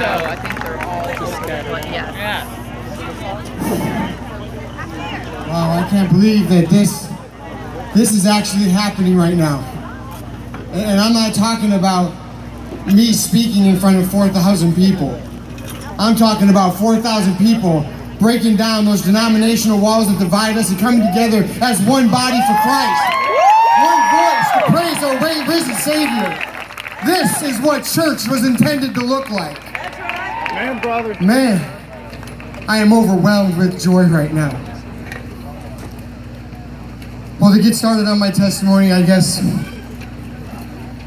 So I think they're all yes. Yeah. Wow, I can't believe that this is actually happening right now. And I'm not talking about me speaking in front of 4,000 people. I'm talking about 4,000 people breaking down those denominational walls that divide us and coming together as one body for Christ. One voice to praise our risen Savior. This is what church was intended to look like. Man, brother. Man, I am overwhelmed with joy right now. Well, to get started on my testimony, I guess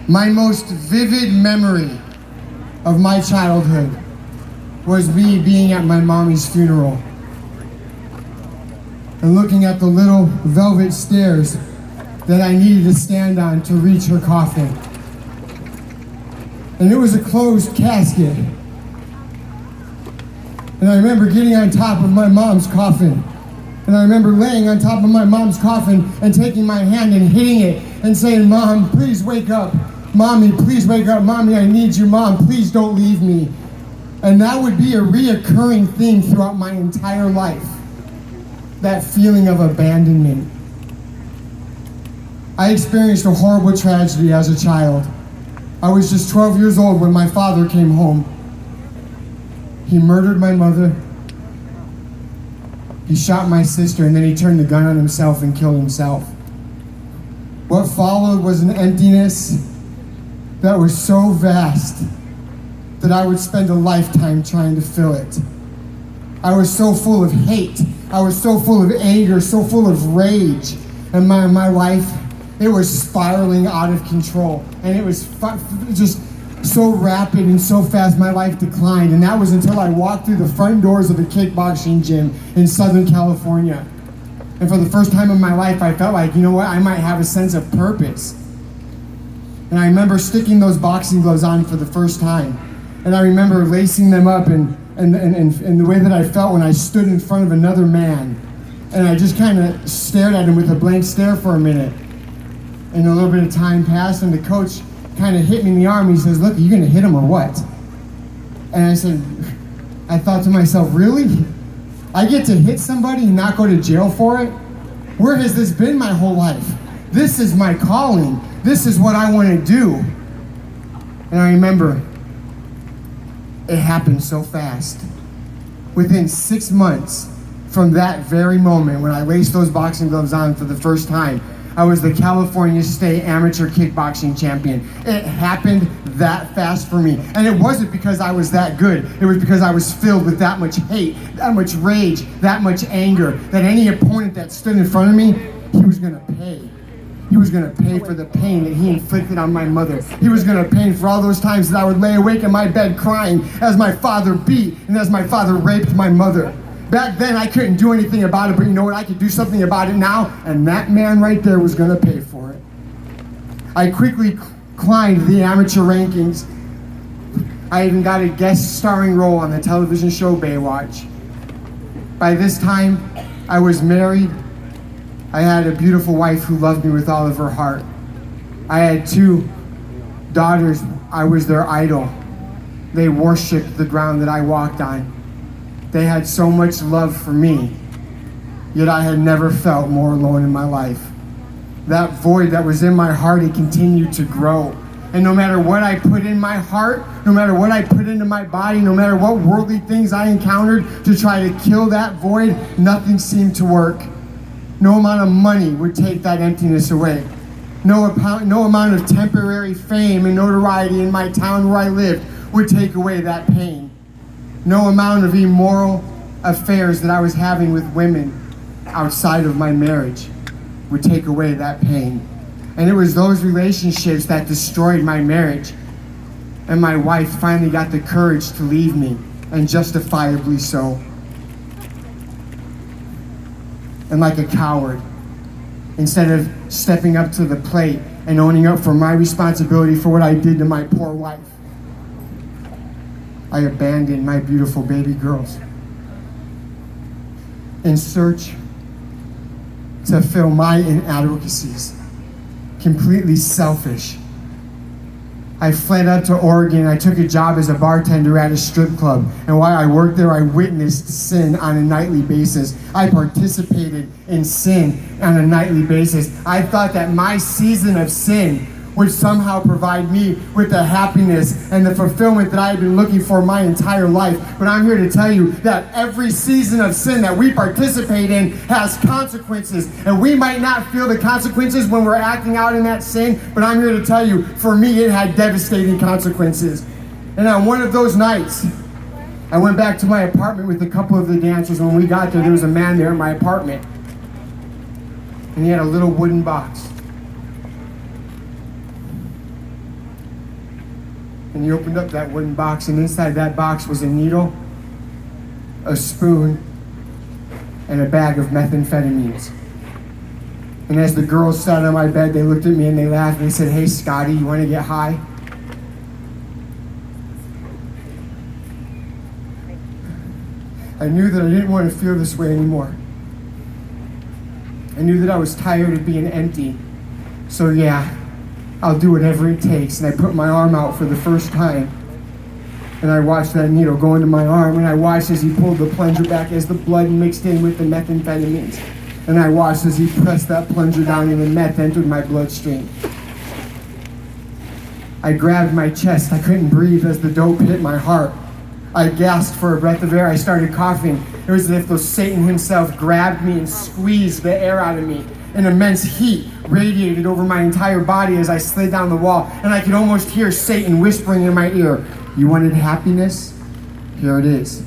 my most vivid memory of my childhood was me being at my mommy's funeral and looking at the little velvet stairs that I needed to stand on to reach her coffin. And it was a closed casket. And I remember getting on top of my mom's coffin. And I remember laying on top of my mom's coffin and taking my hand and hitting it and saying, "Mom, please wake up. Mommy, please wake up. Mommy, I need you. Mom, please don't leave me." And that would be a reoccurring thing throughout my entire life. That feeling of abandonment. I experienced a horrible tragedy as a child. I was just 12 years old when my father came home. He murdered my mother. He shot my sister, and then he turned the gun on himself and killed himself. What followed was an emptiness that was so vast that I would spend a lifetime trying to fill it. I was so full of hate. I was so full of anger, so full of rage. And my life, it was spiraling out of control. And it was just so rapid and so fast, my life declined. And that was until I walked through the front doors of the kickboxing gym in Southern California. And for the first time in my life, I felt like, you know what, I might have a sense of purpose. And I remember sticking those boxing gloves on for the first time. And I remember lacing them up and the way that I felt when I stood in front of another man. And I just kind of stared at him with a blank stare for a minute. And a little bit of time passed, and the coach kind of hit me in the arm. He says, "Look, are you going to hit him or what?" And I thought to myself, really? I get to hit somebody and not go to jail for it? Where has this been my whole life? This is my calling. This is what I want to do. And I remember it happened so fast. Within 6 months from that very moment when I laced those boxing gloves on for the first time, I was the California State Amateur Kickboxing Champion. It happened that fast for me. And it wasn't because I was that good. It was because I was filled with that much hate, that much rage, that much anger, that any opponent that stood in front of me, he was gonna pay. He was gonna pay for the pain that he inflicted on my mother. He was gonna pay for all those times that I would lay awake in my bed crying as my father beat and as my father raped my mother. Back then, I couldn't do anything about it, but you know what? I could do something about it now, and that man right there was going to pay for it. I quickly climbed the amateur rankings. I even got a guest starring role on the television show Baywatch. By this time, I was married. I had a beautiful wife who loved me with all of her heart. I had 2 daughters. I was their idol. They worshiped the ground that I walked on. They had so much love for me, yet I had never felt more alone in my life. That void that was in my heart, it continued to grow. And no matter what I put in my heart, no matter what I put into my body, no matter what worldly things I encountered to try to kill that void, nothing seemed to work. No amount of money would take that emptiness away. No amount of temporary fame and notoriety in my town where I lived would take away that pain. No amount of immoral affairs that I was having with women outside of my marriage would take away that pain. And it was those relationships that destroyed my marriage. And my wife finally got the courage to leave me, and justifiably so. And like a coward, instead of stepping up to the plate and owning up for my responsibility for what I did to my poor wife, I abandoned my beautiful baby girls in search to fill my inadequacies. Completely selfish. I fled up to Oregon. I took a job as a bartender at a strip club. And while I worked there, I witnessed sin on a nightly basis. I participated in sin on a nightly basis. I thought that my season of sin would somehow provide me with the happiness and the fulfillment that I had been looking for my entire life. But I'm here to tell you that every season of sin that we participate in has consequences. And we might not feel the consequences when we're acting out in that sin, but I'm here to tell you, for me, it had devastating consequences. And on one of those nights, I went back to my apartment with a couple of the dancers. When we got there was a man there in my apartment. And he had a little wooden box. And he opened up that wooden box, and inside that box was a needle, a spoon, and a bag of methamphetamines. And as the girls sat on my bed, they looked at me and they laughed and they said, "Hey, Scotty, you want to get high?" I knew that I didn't want to feel this way anymore. I knew that I was tired of being empty. So yeah, I'll do whatever it takes. And I put my arm out for the first time. And I watched that needle go into my arm. And I watched as he pulled the plunger back as the blood mixed in with the methamphetamines. And I watched as he pressed that plunger down and the meth entered my bloodstream. I grabbed my chest. I couldn't breathe as the dope hit my heart. I gasped for a breath of air. I started coughing. It was as if Satan himself grabbed me and squeezed the air out of me. An immense heat radiated over my entire body as I slid down the wall, and I could almost hear Satan whispering in my ear, "You wanted happiness? Here it is."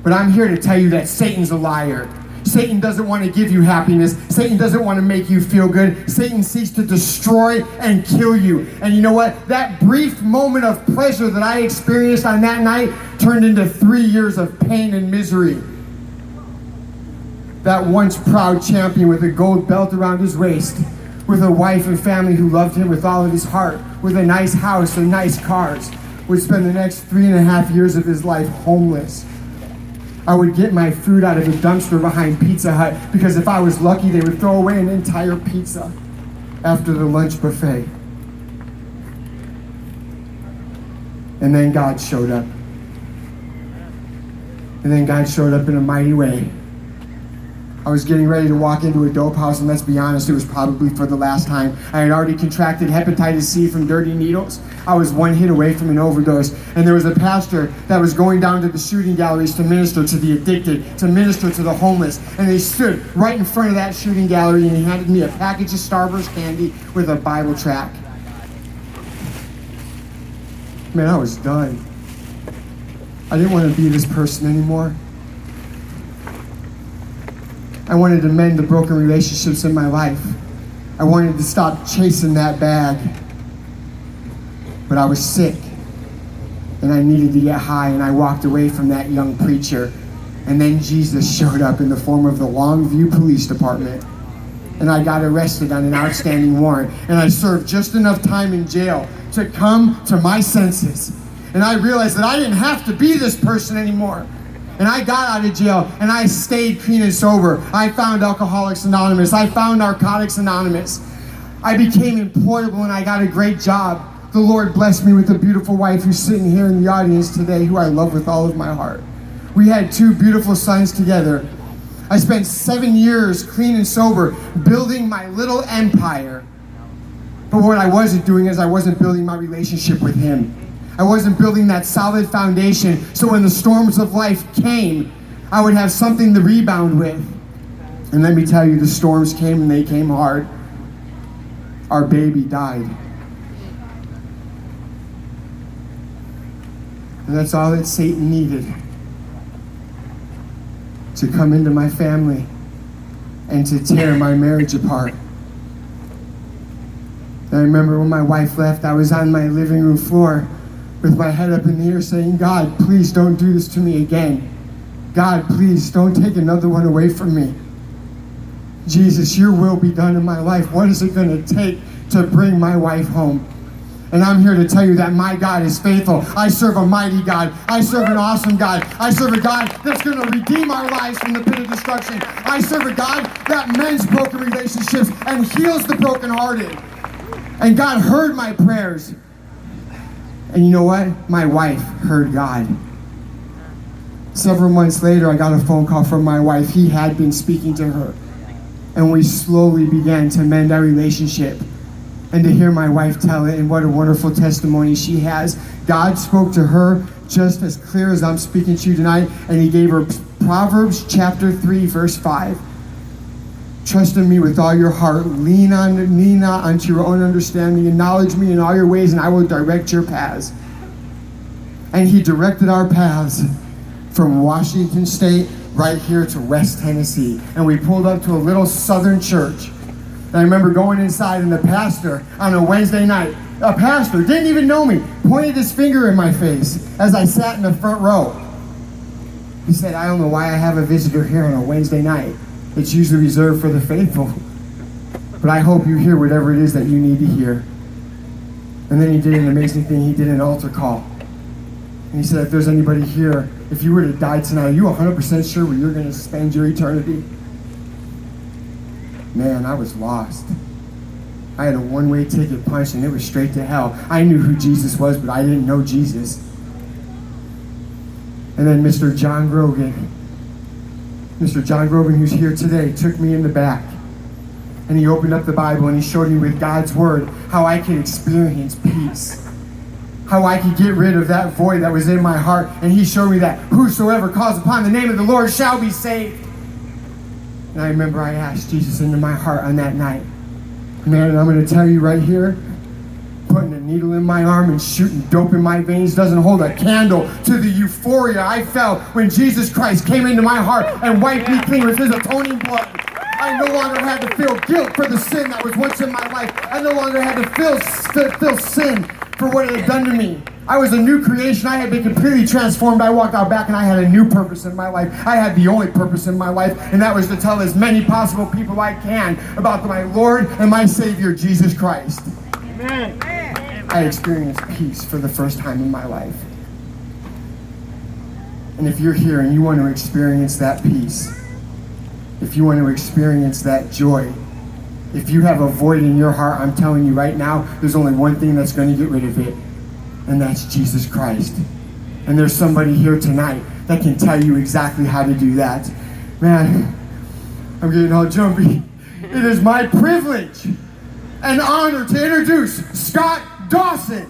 But I'm here to tell you that Satan's a liar. Satan doesn't want to give you happiness. Satan doesn't want to make you feel good. Satan seeks to destroy and kill you. And you know what? That brief moment of pleasure that I experienced on that night turned into 3 years of pain and misery. That once proud champion with a gold belt around his waist, with a wife and family who loved him with all of his heart, with a nice house and nice cars, would spend the next 3.5 years of his life homeless. I would get my food out of a dumpster behind Pizza Hut because if I was lucky, they would throw away an entire pizza after the lunch buffet. And then God showed up. And then God showed up in a mighty way. I was getting ready to walk into a dope house, and let's be honest, it was probably for the last time. I had already contracted hepatitis C from dirty needles. I was one hit away from an overdose. And there was a pastor that was going down to the shooting galleries to minister to the addicted, to minister to the homeless. And he stood right in front of that shooting gallery, and he handed me a package of Starburst candy with a Bible tract. Man, I was done. I didn't want to be this person anymore. I wanted to mend the broken relationships in my life. I wanted to stop chasing that bag. But I was sick, and I needed to get high, and I walked away from that young preacher. And then Jesus showed up in the form of the Longview Police Department. And I got arrested on an outstanding warrant. And I served just enough time in jail to come to my senses. And I realized that I didn't have to be this person anymore. And I got out of jail, and I stayed clean and sober. I found Alcoholics Anonymous. I found Narcotics Anonymous. I became employable, and I got a great job. The Lord blessed me with a beautiful wife who's sitting here in the audience today, who I love with all of my heart. We had 2 beautiful sons together. I spent 7 years clean and sober, building my little empire. But what I wasn't doing is I wasn't building my relationship with him. I wasn't building that solid foundation, so when the storms of life came, I would have something to rebound with. And let me tell you, the storms came and they came hard. Our baby died. And that's all that Satan needed, to come into my family and to tear my marriage apart. And I remember when my wife left, I was on my living room floor with my head up in the air saying, "God, please don't do this to me again. God, please don't take another one away from me. Jesus, your will be done in my life. What is it going to take to bring my wife home?" And I'm here to tell you that my God is faithful. I serve a mighty God. I serve an awesome God. I serve a God that's going to redeem our lives from the pit of destruction. I serve a God that mends broken relationships and heals the brokenhearted. And God heard my prayers. And you know what? My wife heard God. Several months later, I got a phone call from my wife. He had been speaking to her. And we slowly began to mend our relationship. And to hear my wife tell it, and what a wonderful testimony she has. God spoke to her just as clear as I'm speaking to you tonight, and he gave her Proverbs chapter 3, verse 5. Trust in me with all your heart. Lean not unto your own understanding. Acknowledge me in all your ways, and I will direct your paths. And he directed our paths from Washington State right here to West Tennessee. And we pulled up to a little southern church. And I remember going inside, and the pastor on a Wednesday night, a pastor, didn't even know me, pointed his finger in my face as I sat in the front row. He said, I don't know why I have a visitor here on a Wednesday night. It's usually reserved for the faithful. But I hope you hear whatever it is that you need to hear. And then he did an amazing thing. He did an altar call. And he said, if there's anybody here, if you were to die tonight, are you 100% sure where you're going to spend your eternity? Man, I was lost. I had a one-way ticket punched, and it was straight to hell. I knew who Jesus was, but I didn't know Jesus. And then Mr. John Grogan, who's here today, took me in the back. And he opened up the Bible, and he showed me with God's word how I could experience peace. How I could get rid of that void that was in my heart. And he showed me that whosoever calls upon the name of the Lord shall be saved. And I remember I asked Jesus into my heart on that night. Man, and I'm going to tell you right here, putting a needle in my arm and shooting dope in my veins doesn't hold a candle to the euphoria I felt when Jesus Christ came into my heart and wiped me clean with his atoning blood. I no longer had to feel guilt for the sin that was once in my life. I no longer had to feel sin for what it had done to me. I was a new creation. I had been completely transformed. I walked out back and I had a new purpose in my life. I had the only purpose in my life, and that was to tell as many possible people I can about my Lord and my Savior, Jesus Christ. Amen. I experienced peace for the first time in my life. And if you're here and you want to experience that peace, if you want to experience that joy, if you have a void in your heart, I'm telling you right now, there's only one thing that's going to get rid of it. And that's Jesus Christ. And there's somebody here tonight that can tell you exactly how to do that. Man, I'm getting all jumpy. It is my privilege and honor to introduce Scott Dawson.